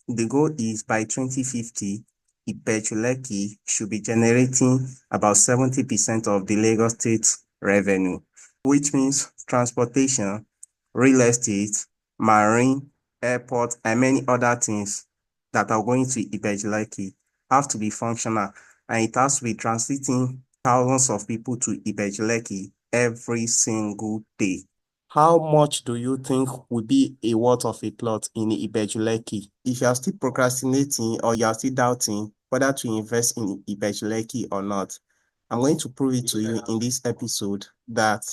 The goal is by 2050, Ibeju Lekki should be generating about 70% of the Lagos State revenue, which means transportation, real estate, marine, airport, and many other things that are going to Ibeju Lekki have to be functional, and it has to be transiting thousands of people to Ibeju Lekki every single day. How much do you think would be a worth of a plot in Ibeju Lekki? If you are still procrastinating or you are still doubting whether to invest in Ibeju Lekki or not, I'm going to prove it to you in this episode that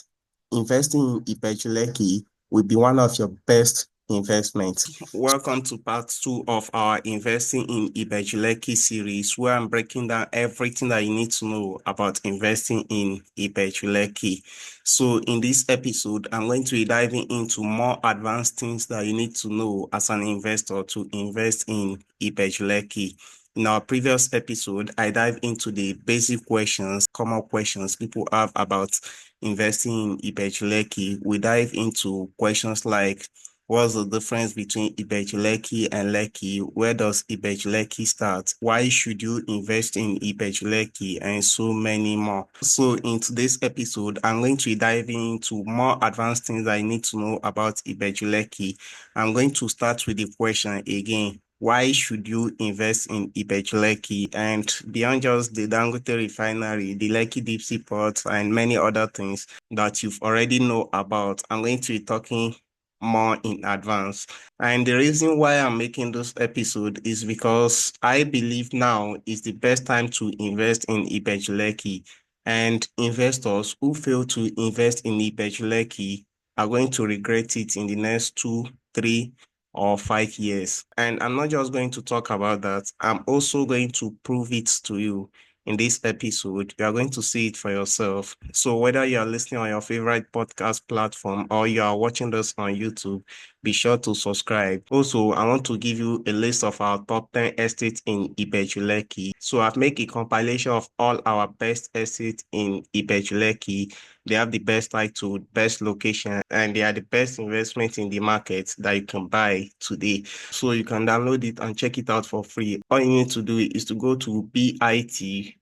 investing in Ibeju Lekki will be one of your best investments. Welcome to part 2 of our Investing in Ibeju Lekki series, where I'm breaking down everything that you need to know about investing in Ibeju Lekki. So in this episode, I'm going to be diving into more advanced things that you need to know as an investor to invest in Ibeju Lekki. In our previous episode, I dive into the basic questions, common questions people have about investing in Ibeju Lekki. We dive into questions like, what's the difference between Ibeju Lekki and Lekki? Where does Ibeju Lekki start? Why should you invest in Ibeju Lekki? And so many more. So in today's episode, I'm going to be diving into more advanced things that I need to know about Ibeju Lekki. I'm going to start with the question again. Why should you invest in Ibeju Lekki? And beyond just the Dangote refinery, the Lekki deep sea port, and many other things that you've already know about, I'm going to be talking more in advance. And the reason why I'm making this episode is because I believe now is the best time to invest in Ibeju Lekki. And investors who fail to invest in Ibeju Lekki are going to regret it in the next 2, 3, or 5 years. And I'm not just going to talk about that. I'm also going to prove it to you in this episode. You are going to see it for yourself. So whether you are listening on your favorite podcast platform or you are watching this on YouTube, be sure to subscribe. Also, I want to give you a list of our top 10 estates in Ibeju Lekki. So I've made a compilation of all our best estates in Ibeju Lekki. They have the best title, best location, and they are the best investment in the market that you can buy today. So you can download it and check it out for free. All you need to do is to go to bit.ly/Ibeju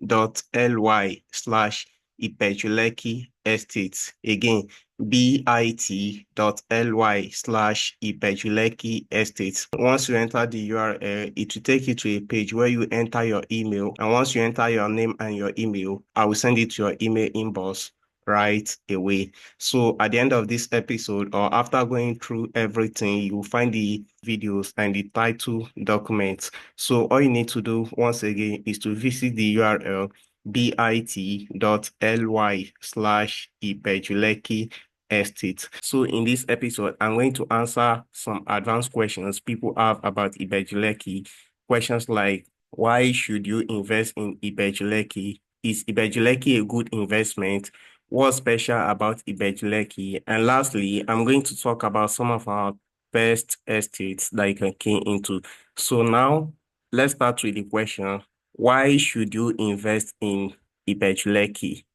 Lekki Estates. Again, bit.ly/Ibeju Lekki Estates. Once you enter the URL, it will take you to a page where you enter your email. And once you enter your name and your email, I will send it to your email inbox right away. So at the end of this episode, or after going through everything, you will find the videos and the title documents. So all you need to do once again is to visit the URL bit.ly/Ibeju Lekki Estate. So in this episode, I'm going to answer some advanced questions people have about Ibeju Lekki. Questions like, why should you invest in Ibeju Lekki? Is Ibeju Lekki a good investment? What's special about Ibeju Lekki? And lastly, I'm going to talk about some of our best estates that you can key into. So now, let's start with the question, why should you invest in Ibeju Lekki?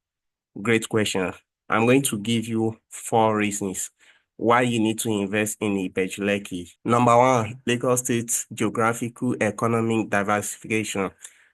Great question. I'm going to give you 4 reasons why you need to invest in Ibeju Lekki. Number 1, Lagos State geographical economic diversification.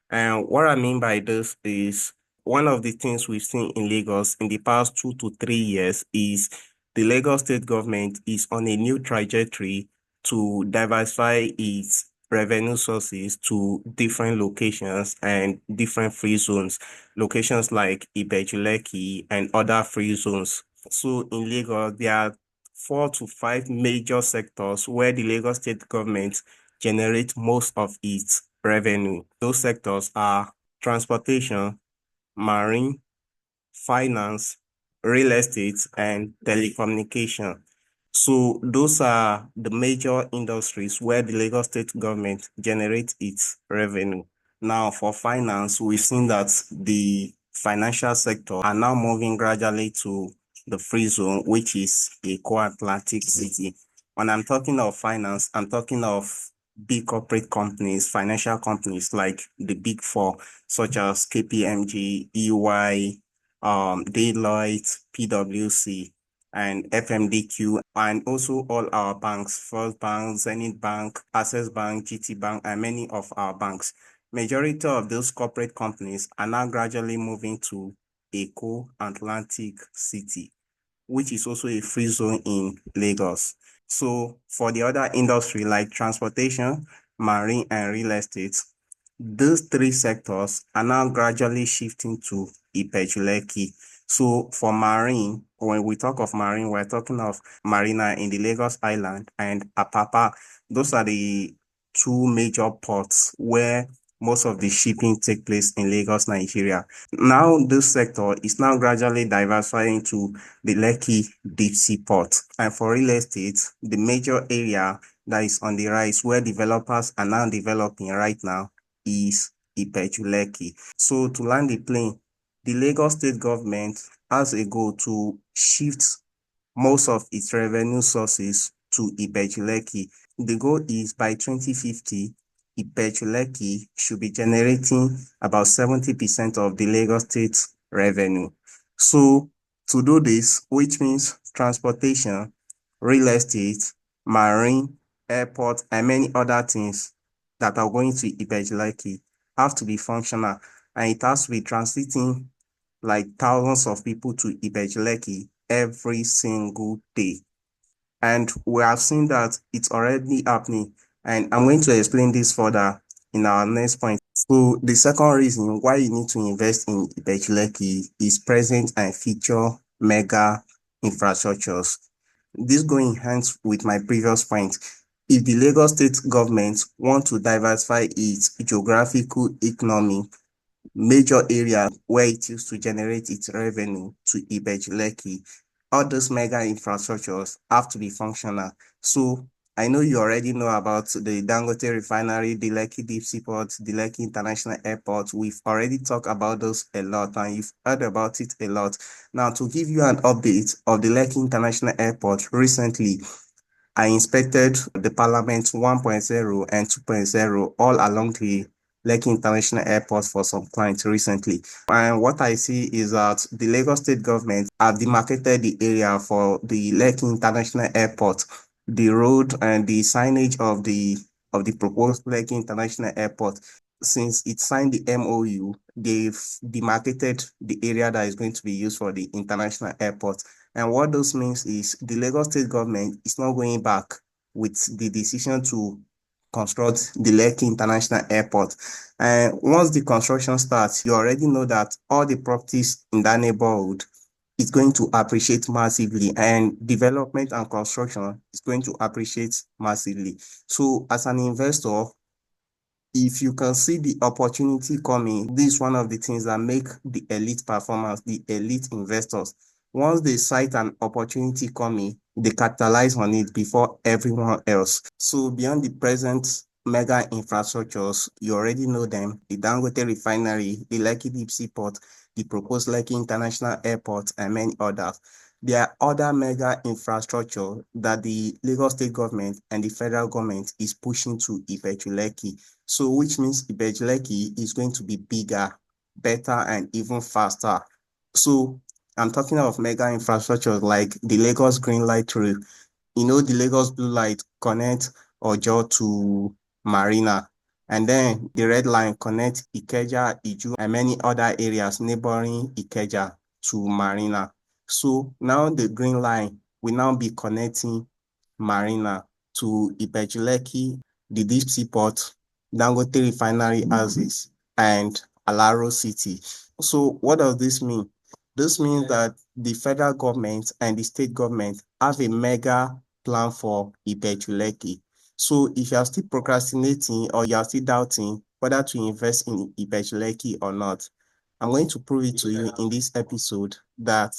And what I mean by this is one of the things we've seen in Lagos in the past 2 to 3 years is the Lagos State government is on a new trajectory to diversify its revenue sources to different locations and different free zones, locations like Ibeju Lekki and other free zones. So in Lagos, there are 4 to 5 major sectors where the Lagos State government generates most of its revenue. Those sectors are transportation, marine, finance, real estate, and telecommunication. So those are the major industries where the Lagos State government generates its revenue. Now, for finance, we've seen that the financial sector are now moving gradually to the free zone, which is a co-Atlantic city. When I'm talking of finance, I'm talking of big corporate companies, financial companies like the big four, such as KPMG, EY, Deloitte, PwC, and FMDQ, and also all our banks, First Bank, Zenith Bank, Access Bank, GT Bank, and many of our banks. Majority of those corporate companies are now gradually moving to Èkó Atlantic City, which is also a free zone in Lagos. So for the other industry like transportation, marine, and real estate, these three sectors are now gradually shifting to Ibeju Lekki. So for marine, when we talk of marine, we're talking of Marina in the Lagos Island and Apapa. Those are the two major ports where most of the shipping take place in Lagos, Nigeria. Now this sector is now gradually diversifying to the Lekki deep sea port. And for real estate, the major area that is on the rise where developers are now developing right now is Ibeju Lekki. So to land the plane, the Lagos state government has a goal to shift most of its revenue sources to Ibeju Lekki. The goal is by 2050, Ibeju Lekki should be generating about 70% of the Lagos state revenue. So to do this, which means transportation, real estate, marine, airport, and many other things that are going to Ibeju Lekki have to be functional, and it has to be transiting like thousands of people to Ibeju Lekki every single day. And we have seen that it's already happening. And I'm going to explain this further in our next point. So the second reason why you need to invest in Ibeju Lekki is present and future mega infrastructures. This going hands with my previous point. If the Lagos state government want to diversify its geographical economy, major area where it used to generate its revenue to Ibeju Lekki, all those mega infrastructures have to be functional. So I know you already know about the Dangote refinery, the Lekki deep sea port, the Lekki International Airport. We've already talked about those a lot and you've heard about it a lot. Now, to give you an update of the Lekki International Airport recently, I inspected the Parliament 1.0 and 2.0 all along the Lekki International Airport for some clients recently. And what I see is that the Lagos state government have demarcated the area for the Lekki International Airport, the road and the signage of the proposed Lekki International Airport. Since it signed the MOU, they've demarcated the area that is going to be used for the international airport. And what this means is the Lagos state government is not going back with the decision to construct the Lekki International Airport. And once the construction starts, you already know that all the properties in that neighborhood is going to appreciate massively, and development and construction is going to appreciate massively. So as an investor, if you can see the opportunity coming, this is one of the things that make the elite performers, the elite investors. Once they sight an opportunity coming, they capitalize on it before everyone else. So beyond the present mega infrastructures, you already know them: the Dangote refinery, the Lekki deep sea port, the proposed Lekki International Airport, and many others. There are other mega infrastructure that the Lagos state government and the federal government is pushing to Ibeju Lekki. So which means Ibeju Lekki is going to be bigger, better, and even faster. So I'm talking of mega infrastructures like the Lagos Green Light Rail. You know, the Lagos Blue Light connect Ojo to Marina. And then the red line connect Ikeja, Iju, and many other areas neighboring Ikeja to Marina. So now the green line will now be connecting Marina to Ibeju Lekki, the deep sea port, Dangote refinery houses, and Alaro City. So what does this mean? This means that the federal government and the state government have a mega plan for Ibeju Lekki. So if you are still procrastinating or you are still doubting whether to invest in Ibeju Lekki or not, I'm going to prove it to you in this episode that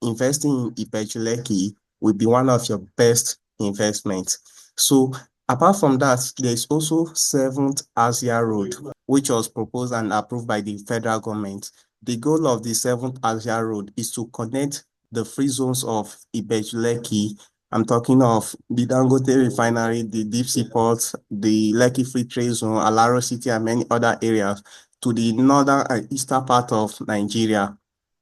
investing in Ibeju Lekki will be one of your best investments. So apart from that, there is also 7th Asia Road, which was proposed and approved by the federal government. The goal of the 7th Asia Road is to connect the free zones of Ibeju Lekki. I'm talking of the Dangote refinery, the deep sea port, the Lekki Free Trade Zone, Alaro City, and many other areas to the northern and eastern part of Nigeria,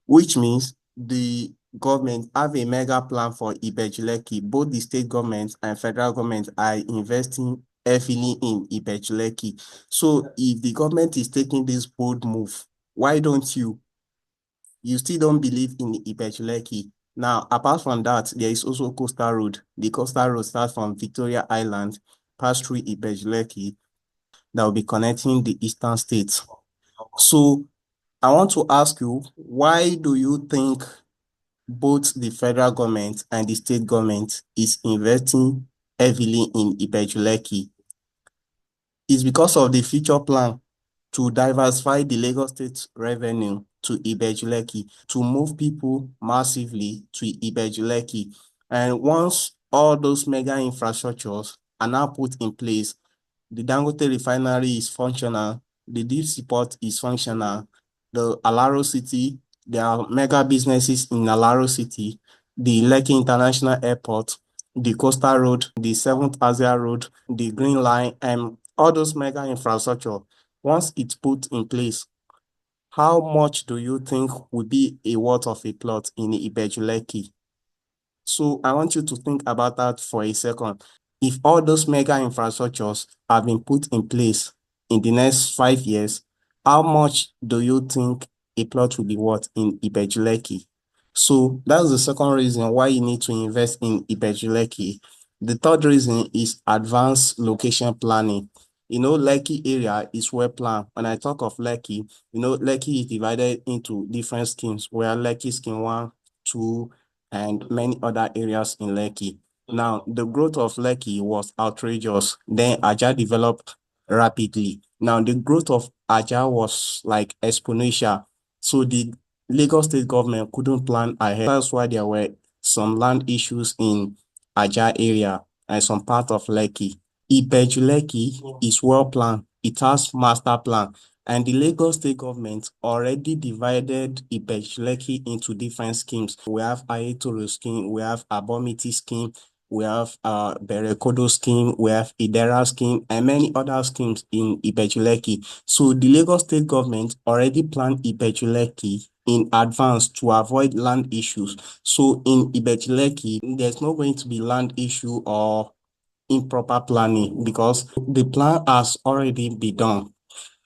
which means the government have a mega plan for Ibeju Lekki. Both the state government and federal government are investing heavily in Ibeju Lekki. So if the government is taking this bold move, why don't you? You still don't believe in Ibeju Lekki. Now, apart from that, there is also Coastal Road. The Coastal Road starts from Victoria Island, pass through Ibeju Lekki, that will be connecting the eastern states. So I want to ask you, why do you think both the federal government and the state government is investing heavily in Ibeju Lekki? It's because of the future plan to diversify the Lagos State revenue to Ibeju Lekki, to move people massively to Ibeju Lekki. And once all those mega infrastructures are now put in place, the Dangote refinery is functional, the deep seaport is functional, the Alaro City, there are mega businesses in Alaro City, the Lekki International Airport, the Coastal Road, the 7th Asia Road, the Green Line, and all those mega infrastructure. Once it's put in place, how much do you think would be a worth of a plot in Ibeju Lekki? So I want you to think about that for a second. If all those mega infrastructures have been put in place in the next 5 years, how much do you think a plot will be worth in Ibeju Lekki? So that's the second reason why you need to invest in Ibeju Lekki. The third reason is advanced location planning. Lekki area is well planned. When I talk of Lekki, Lekki is divided into different schemes, where Lekki scheme 1, 2, and many other areas in Lekki. Now, the growth of Lekki was outrageous. Then Ajah developed rapidly. Now, the growth of Ajah was like exponential. So the Lagos State government couldn't plan ahead. That's why there were some land issues in Ajah area and some part of Lekki. Ibeju Lekki is well planned. It has master plan. And the Lagos State government already divided Ibeju Lekki into different schemes. We have Ayetoro scheme, we have Abomiti scheme, we have Berekodo scheme, we have Idera scheme, and many other schemes in Ibeju Lekki. So the Lagos State government already planned Ibeju Lekki in advance to avoid land issues. So in Ibeju Lekki, there's not going to be land issue or improper planning because the plan has already been done.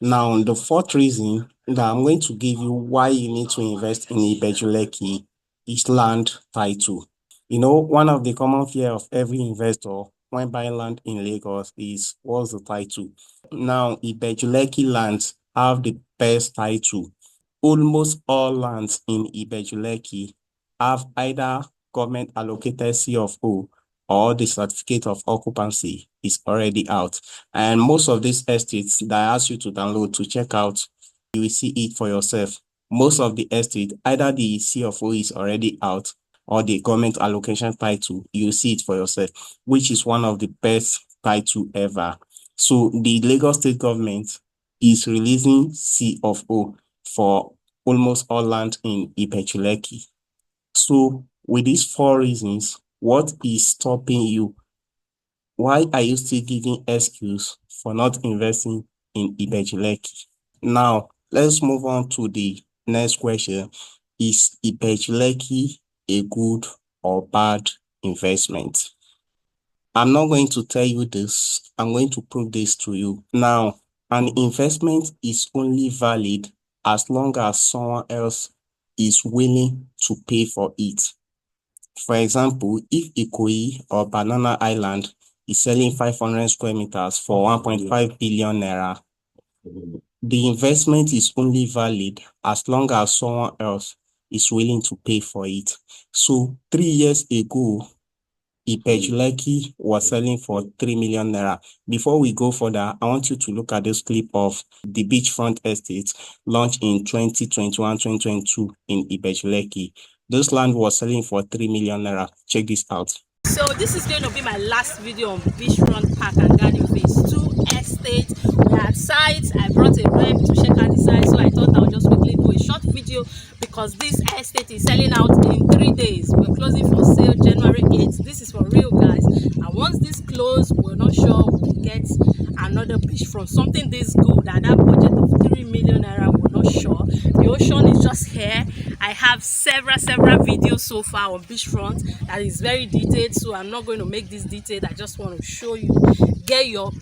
Now, the fourth reason that I'm going to give you why you need to invest in Ibeju Lekki is land title. One of the common fear of every investor when buying land in Lagos is what's the title. Now, Ibeju Lekki lands have the best title. Almost all lands in Ibeju Lekki have either government allocated C of O or the certificate of occupancy is already out. And most of these estates that I ask you to download to check out, you will see it for yourself. Most of the estate, either the C of O is already out or the government allocation title, you will see it for yourself, which is one of the best title ever. So the Lagos State government is releasing C of O for almost all land in Ibeju Lekki. So with these four reasons, what is stopping you? Why are you still giving excuse for not investing in Ibeju Lekki? Now, let's move on to the next question. Is Ibeju Lekki a good or bad investment? I'm not going to tell you this. I'm going to prove this to you. Now, an investment is only valid as long as someone else is willing to pay for it. For example, if Ikoyi or Banana Island is selling 500 square meters for 1.5 billion naira, the investment is only valid as long as someone else is willing to pay for it. So 3 years ago, Ibeju Lekki was selling for 3 million naira. Before we go further, I want you to look at this clip of the beachfront estate launched in 2021-2022 in Ibeju Lekki. This land was selling for 3 million naira. Check this out. So this is going to be my last video on Beachfront Park and Garden Phase 2 estate. We are at sites. I brought a rep to check out the site, so I thought I would just quickly do a short video because this estate is selling out in 3 days. We're closing for sale January 8th. This is for real, guys. And once this closes, we're not sure we'll get another beachfront, something this good at that budget of 3 million naira. We're not sure. The ocean is just here, I have several videos so far on beachfront that is very detailed, so I'm not going to make this detailed. I just want to show you, get you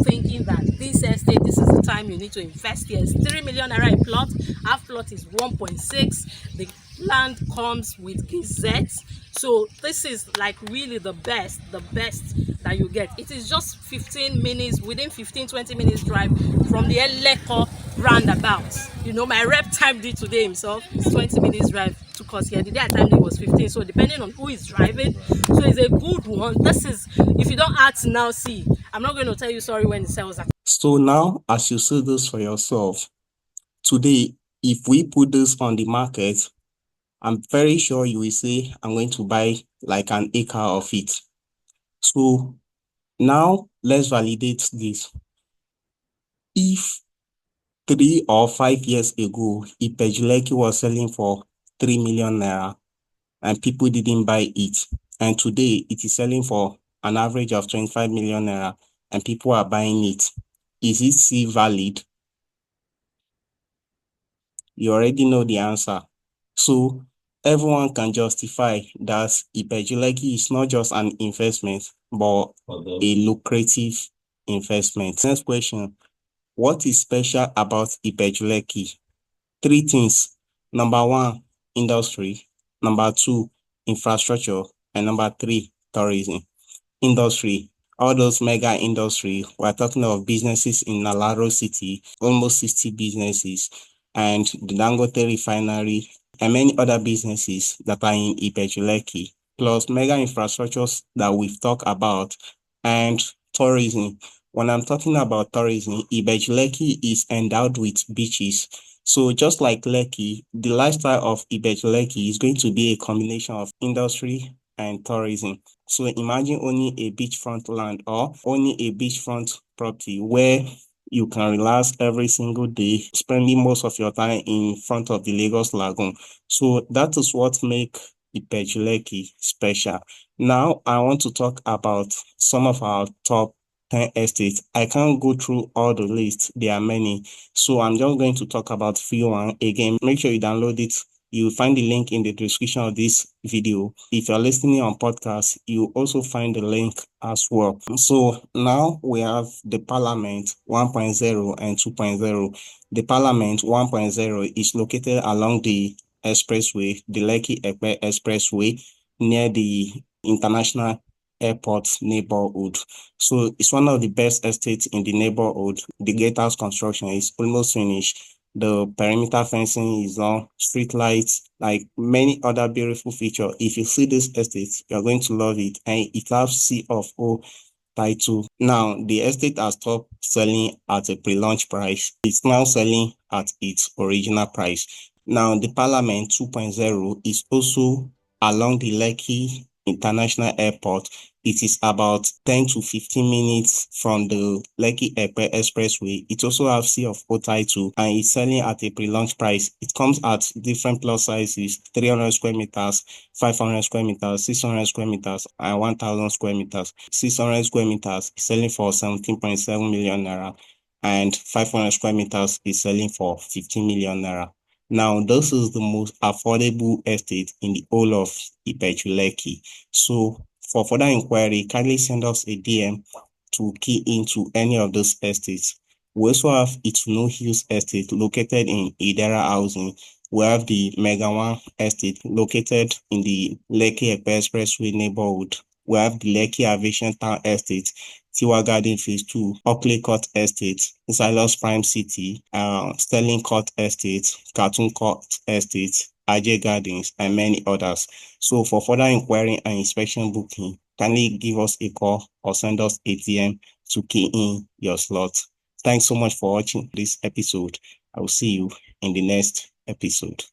thinking that this estate, this is the time you need to invest here. It's 3 million naira a plot. Half plot is 1.6. The land comes with gazettes, so this is like really the best that you get. It is just 15 minutes, within 15-20 minutes drive from the Lekki roundabout. You know, my rep timed it today himself. It's 20 minutes drive to us here. The day I timed it was 15, so depending on who is driving, so it's a good one. This is, if you don't act now, see, I'm not going to tell you sorry when it sells at. So now, as you see this for yourself, today, if we put this on the market, I'm very sure you will say, I'm going to buy like an acre of it. So now let's validate this. If 3 or 5 years ago, Ibeju Lekki was selling for 3 million naira and people didn't buy it, and today it is selling for an average of 25 million naira and people are buying it, is it still valid? You already know the answer. So everyone can justify that Ibeju Lekki is not just an investment, but a lucrative investment. Next question. What is special about Ibeju Lekki? 3 things. Number 1, industry. Number 2, infrastructure. And number 3, tourism. Industry. All those mega industry, we're talking of businesses in Nalaro City, almost 60 businesses, and the Dangote refinery, and many other businesses that are in Ibeju Lekki, plus mega infrastructures that we've talked about, and tourism. When I'm talking about tourism, Ibeju Lekki is endowed with beaches. So just like Lekki, the lifestyle of Ibeju Lekki is going to be a combination of industry and tourism. So imagine owning a beachfront land or owning a beachfront property where you can relax every single day, spending most of your time in front of the Lagos Lagoon. So that is what makes Ibeju Lekki special. Now I want to talk about some of our top 10 estates. I can't go through all the list. There are many. So I'm just going to talk about few one. Again, make sure you download it. You'll find the link in the description of this video. If you're listening on podcast, you also find the link as well. So now we have the Parliament 1.0 and 2.0. The Parliament 1.0 is located along the expressway, the Lekki A Expressway, near the International Airport neighborhood. So it's one of the best estates in the neighborhood. The gatehouse construction is almost finished. The perimeter fencing is on, street lights, like many other beautiful features. If you see this estate, you're going to love it. And it has C of O title. Now, the estate has stopped selling at a pre-launch price. It's now selling at its original price. Now, the Parliament 2.0 is also along the Lekki International Airport. It is about 10 to 15 minutes from the Lekki Expressway. It also has C of O title and it's selling at a pre-launch price. It comes at different plot sizes, 300 square meters, 500 square meters, 600 square meters, and 1,000 square meters. 600 square meters is selling for 17.7 million naira and 500 square meters is selling for 15 million naira. Now, this is the most affordable estate in the whole of Ibeju Lekki. So, for further inquiry, kindly send us a DM to key into any of those estates. We also have Ituno Hills Estate located in Idera Housing. We have the Mega One Estate located in the Lekki Expressway neighborhood. We have the Lekki Aviation Town Estate, Tiwa Garden Phase 2, Oakley Court Estate, Xylos Prime City, Sterling Court Estate, Cartoon Court Estate, Ajah Gardens, and many others. So for further inquiry and inspection booking, kindly give us a call or send us a DM to key in your slot. Thanks so much for watching this episode. I will see you in the next episode.